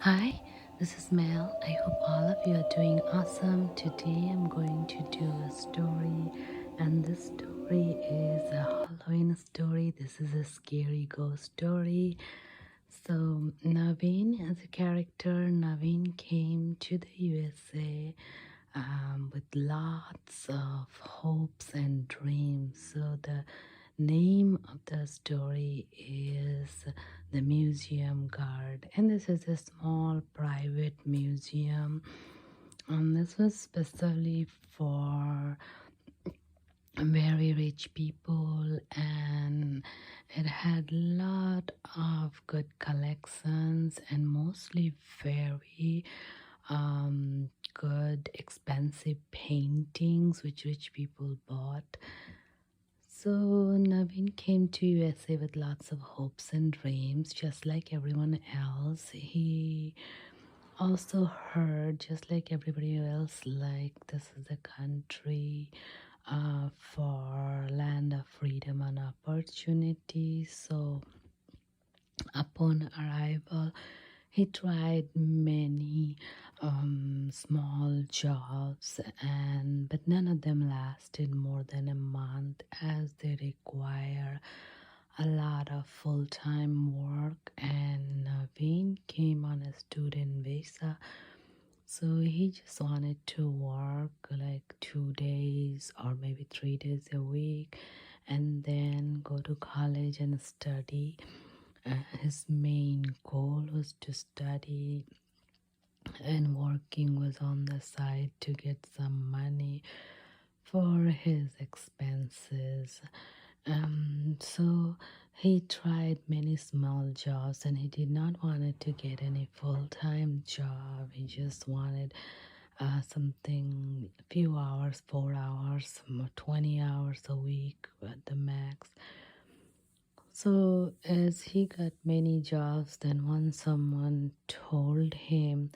Hi, this is Mel. I hope all of you are doing awesome. Today I'm going to do a story, and this story is a Halloween story. This is a scary ghost story. So, Naveen, as a character, Naveen came to the USA with lots of hopes and dreams. So, the name of the story is The Museum Guard, and this is a small private museum. This was specially for very rich people, and it had a lot of good collections and mostly very good expensive paintings which rich people bought. So Naveen came to USA with lots of hopes and dreams, just like everyone else. He also heard, just like everybody else, like this is a country for land of freedom and opportunity. So upon arrival, he tried many small jobs, and but none of them lasted more than a month, as they require a lot of full-time work. And Naveen came on a student visa, so he just wanted to work like 2 days or maybe 3 days a week, and then go to college and study. His main goal was to study, and working was on the side to get some money for his expenses. So he tried many small jobs, and he did not want to get any full-time job. He just wanted something a few hours, 4 hours, 20 hours a week at the max. So as he got many jobs, then once someone told him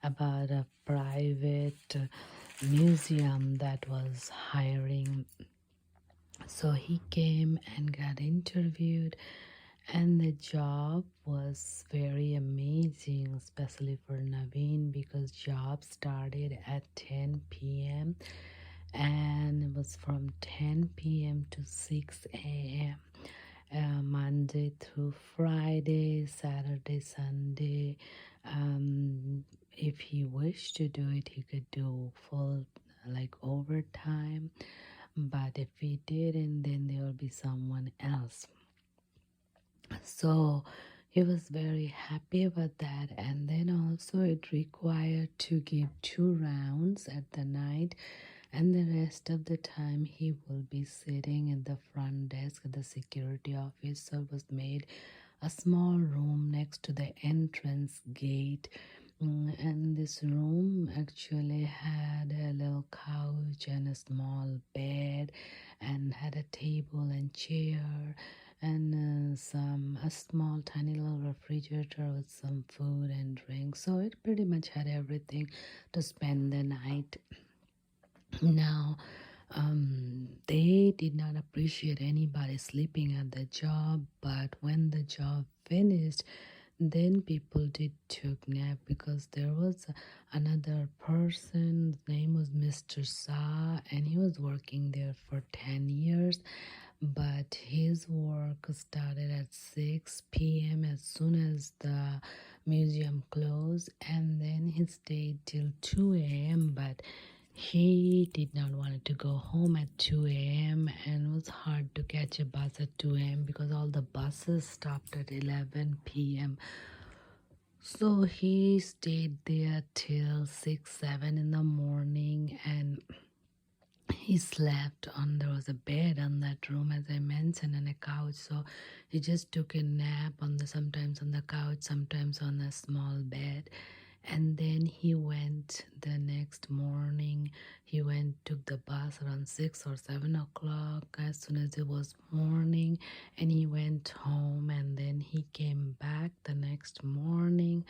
about a private museum that was hiring. So he came and got interviewed, and the job was very amazing, especially for Naveen, because job started at 10 p.m. and it was from 10 p.m. to 6 a.m. Monday through Friday, Saturday, Sunday. If he wished to do it, he could do full like overtime. But if he didn't, then there will be someone else. So he was very happy about that. And then also it required to give 2 rounds at the night, and the rest of the time he will be sitting in the front desk at the security office. So it was made a small room next to the entrance gate. And this room actually had a little couch and a small bed, and had a table and chair, and a small tiny little refrigerator with some food and drinks. So it pretty much had everything to spend the night. Now, they did not appreciate anybody sleeping at the job, but when the job finished, then people did took nap, because there was another person. His name was Mr. Sa, and he was working there for 10 years, but his work started at 6 p.m. as soon as the museum closed, and then he stayed till 2 a.m. But he did not want to go home at 2 a.m. and it was hard to catch a bus at 2 a.m. because all the buses stopped at 11 p.m. So he stayed there till 6, 7 in the morning, and he slept on, there was a bed on that room, as I mentioned, and a couch. So he just took a nap on the, sometimes on the couch, sometimes on a small bed. And then he went the next morning, he went, took the bus around 6 or 7 o'clock as soon as it was morning, and he went home. And then he came back the next morning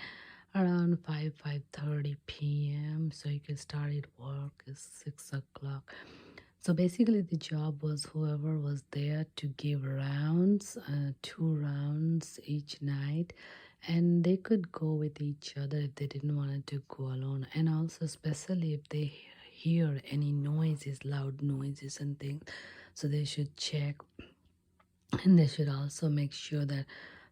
around 5:30 p.m. so he could start work at 6 o'clock. So basically the job was whoever was there to give rounds, 2 rounds each night, and they could go with each other if they didn't want to go alone. And also especially if they hear any noises, loud noises and things, so they should check, and they should also make sure that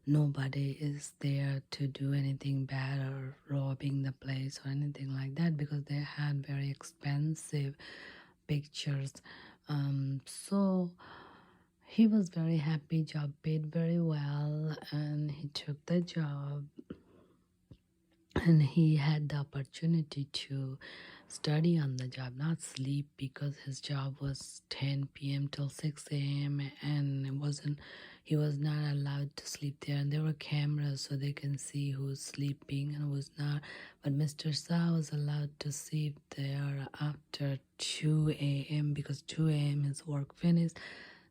nobody is there to do anything bad or robbing the place or anything like that, because they had very expensive pictures. So he was very happy, job paid very well, and he took the job, and he had the opportunity to study on the job, not sleep, because his job was 10 p.m. till 6 a.m. and he was not allowed to sleep there, and there were cameras so they can see who's sleeping and who's not. But Mr. Shah was allowed to sleep there after 2 a.m. because 2 a.m. his work finished.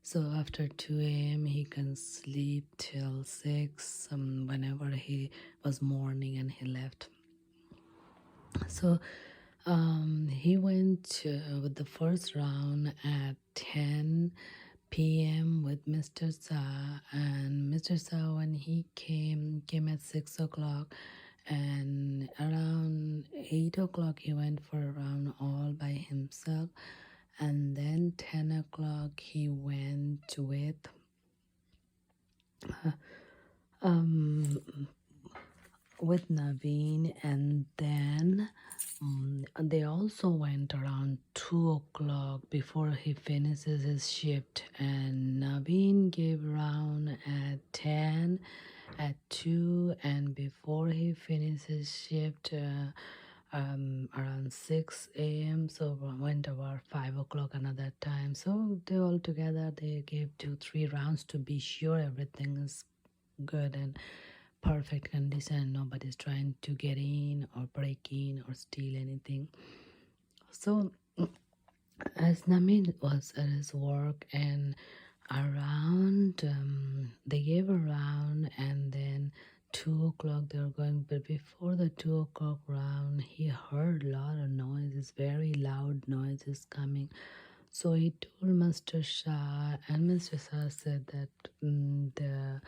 So after 2 a.m. he can sleep till 6, whenever he was morning and he left. So he went with the first round at 10 p.m. with Mr. Shah, and Mr. Shah, when he came at 6 o'clock, and around 8 o'clock he went for a round all by himself, and then 10 o'clock he went with with Naveen, and then they also went around 2 o'clock before he finishes his shift, and Naveen gave round at 10, at 2, and before he finishes shift around 6 a.m. So went about 5 o'clock another time. So they all together they gave 2-3 rounds to be sure everything is good and perfect condition, nobody's trying to get in or break in or steal anything. So as Namin was at his work, and around they gave a round, and then 2 o'clock they were going, but before the 2 o'clock round he heard a lot of noises, very loud noises coming. So he told Mr. Shah, and Mr. Shah said that the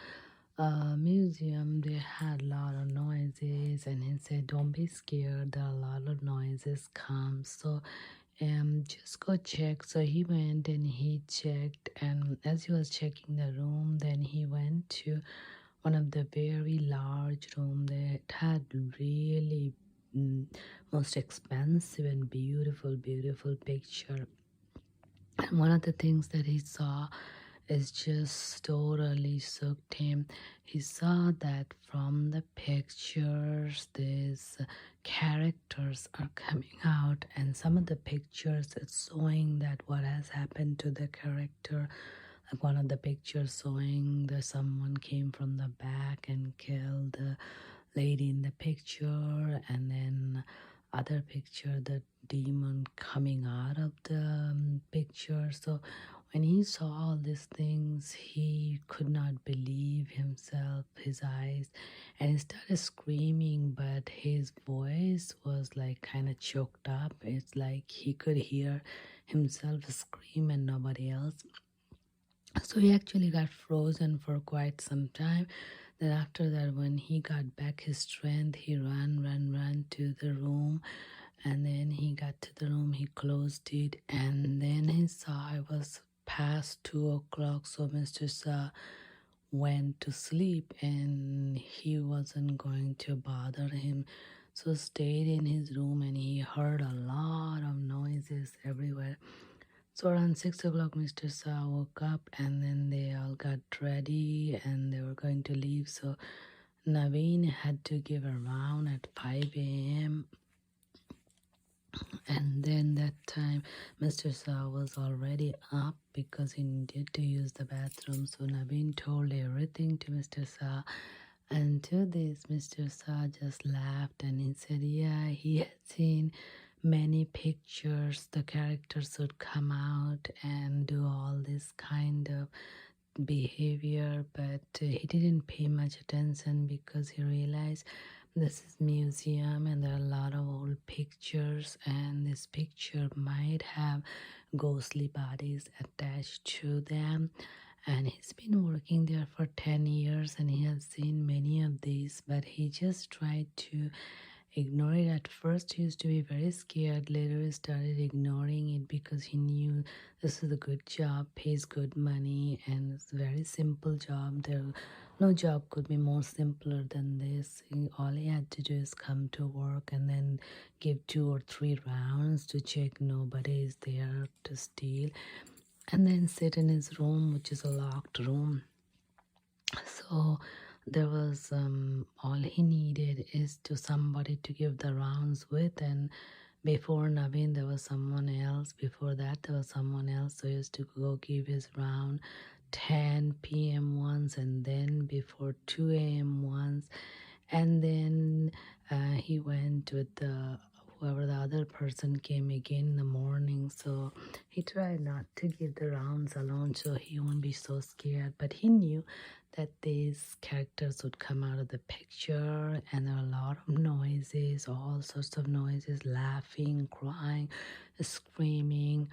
museum they had a lot of noises, and he said don't be scared, there are a lot of noises come, so just go check. So he went and he checked, and as he was checking the room, then he went to one of the very large room that had really most expensive and beautiful picture. And one of the things that he saw is just totally shocked him. He saw that from the pictures, these characters are coming out, and some of the pictures it's showing that what has happened to the character. Like one of the pictures showing that someone came from the back and killed the lady in the picture, and then other picture the demon coming out of the picture. So when he saw all these things, he could not believe himself, his eyes, and he started screaming, but his voice was like kind of choked up. It's like he could hear himself scream and nobody else. So he actually got frozen for quite some time. Then after that, when he got back his strength, he ran to the room, and then he got to the room, he closed it, and then he saw it was past 2 o'clock. So Mr. Shah went to sleep, and he wasn't going to bother him, so stayed in his room, and he heard a lot of noises everywhere. So around 6 o'clock, Mr. Shah woke up, and then they all got ready and they were going to leave. So Naveen had to give a round at 5 a.m. And then that time, Mr. Shah was already up because he needed to use the bathroom. So Naveen told everything to Mr. Shah. And to this, Mr. Shah just laughed and he said, yeah, he had seen many pictures, the characters would come out and do all this kind of behavior, but he didn't pay much attention because he realized this is museum and there are a lot of old pictures, and this picture might have ghostly bodies attached to them. And he's been working there for 10 years and he has seen many of these, but he just tried to ignore it. At first he used to be very scared, later he started ignoring it because he knew this is a good job, pays good money, and it's a very simple job. There no job could be more simpler than this. All he had to do is come to work and then give 2 or 3 rounds to check nobody is there to steal, and then sit in his room, which is a locked room. So there was all he needed is to somebody to give the rounds with, and before Naveen there was someone else, before that there was someone else, so he used to go give his round 10 p.m. once, and then before 2 a.m. once, and then he went with the whoever the other person came again in the morning. So he tried not to give the rounds alone so he won't be so scared, but he knew that these characters would come out of the picture, and there were a lot of noises, all sorts of noises, laughing, crying, screaming,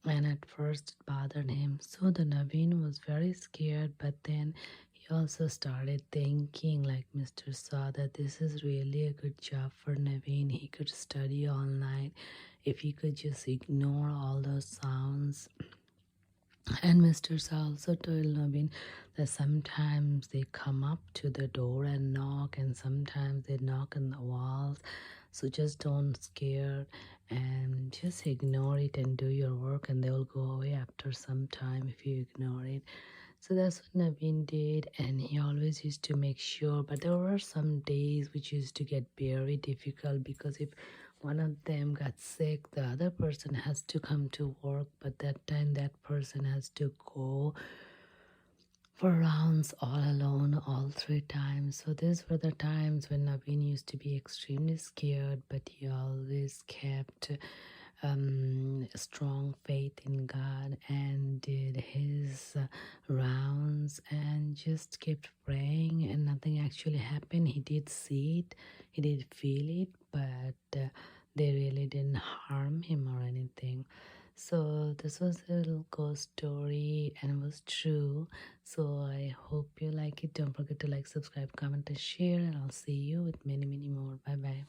and at first it bothered him. So the Naveen was very scared, but then he also started thinking, like Mr. Saw, that this is really a good job for Naveen. He could study all night if he could just ignore all those sounds. And Mr. Saw also told Naveen that sometimes they come up to the door and knock, and sometimes they knock on the walls. So just don't scare and just ignore it and do your work, and they will go away after some time if you ignore it. So that's what Naveen did, and he always used to make sure. But there were some days which used to get very difficult because if one of them got sick, the other person has to come to work, but that time that person has to go for rounds all alone all 3 times. So these were the times when Naveen used to be extremely scared, but he always kept strong faith in God and did his rounds and just kept praying, and nothing actually happened. He did see it, he did feel it, but they really didn't harm him or anything. So this was a little ghost story and it was true. So I hope you like it. Don't forget to like, subscribe, comment, and share, and I'll see you with many more. Bye bye.